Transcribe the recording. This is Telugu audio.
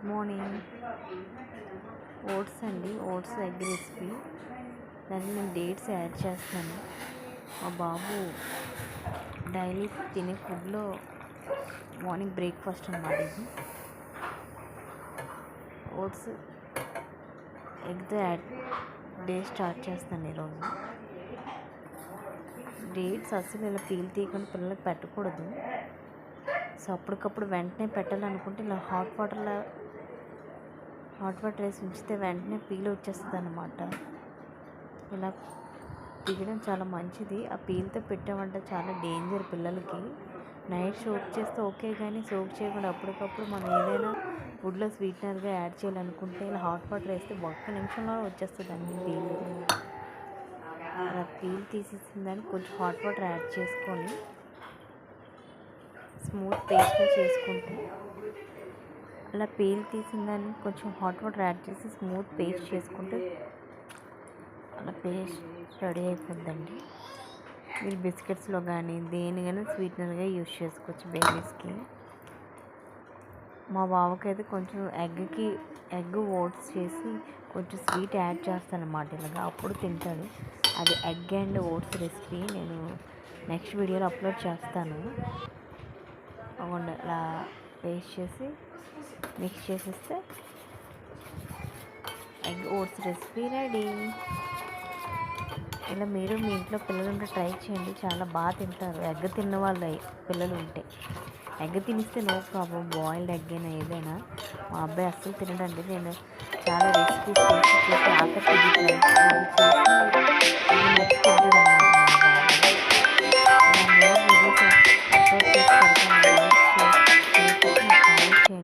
Good morning. ఓట్స్ అండి, ఓట్స్ ఎగ్ రెసిపీ. దానికి నేను డేట్స్ యాడ్ చేస్తాను. మా బాబు డైలీ తినే ఫుడ్లో మార్నింగ్ బ్రేక్ఫాస్ట్ అన్నమాట ఇది. ఓట్స్ ఎగ్తో యాడ్ డే స్టార్ట్ చేస్తాను ఈరోజు. డేట్స్ అసలు ఇలా పీల్ తీయకుండా పిల్లలకి పెట్టకూడదు. సో అప్పటికప్పుడు వెంటనే పెట్టాలనుకుంటే ఇలా హాట్ వాటర్ వేసి ఉంచితే వెంటనే పీల్ వచ్చేస్తుంది అన్నమాట. ఇలా తీయడం చాలా మంచిది. ఆ పీల్తో పెట్టామంటే చాలా డేంజర్ పిల్లలకి. నైట్ సోక్ చేస్తే ఓకే, కానీ సోక్ చేయకుండా అప్పటికప్పుడు మనం ఏదైనా ఫుడ్లో స్వీట్నర్గా యాడ్ చేయాలనుకుంటే ఇలా హాట్ వాటర్ వేస్తే ఒక్క నిమిషంలో వచ్చేస్తుంది అన్ని పీల్. అలా పీల్ తీసేసిన దాన్ని కొంచెం హాట్ వాటర్ యాడ్ చేసుకొని స్మూత్ పేస్ట్గా చేసుకుంటే, అలా పీల్ తీసిన దాన్ని కొంచెం హాట్ వాటర్ యాడ్ చేసి స్మూత్ పేస్ట్ చేసుకుంటే అలా పేస్ట్ రెడీ అయిపోద్దండి. మీరు బిస్కెట్స్లో కానీ దేనికైనా స్వీట్నర్గా యూజ్ చేసుకోవచ్చు బేబీస్కి. మా బాబుకి అయితే కొంచెం ఎగ్ ఓట్స్ చేసి కొంచెం స్వీట్ యాడ్ చేస్తాను అన్నమాట ఇలాగా, అప్పుడు తింటాడు. అది ఎగ్ అండ్ ఓట్స్ రెసిపీ నేను నెక్స్ట్ వీడియోలో అప్లోడ్ చేస్తాను. అలా పేస్ట్ చేసి మిక్స్ చేసేస్తే ఎగ్ ఓట్స్ రెసిపీ రెడీ. ఇలా మీరు మీ ఇంట్లో పిల్లలు ఉంటే ట్రై చేయండి, చాలా బాగా తింటారు. ఎగ్ తిన్న వాళ్ళు పిల్లలు ఉంటే ఎగ్ తినిస్తే నో ప్రాబ్లం, బాయిల్డ్ ఎగ్ అయినా ఏదైనా. మా అబ్బాయి అస్సలు తినడండి. నేను చాలా రెసిపీస్ చేసి ఆఖరికి ఇది ట్రై చేసి ఇది నెక్స్ట్ తింటాడన్నమాట.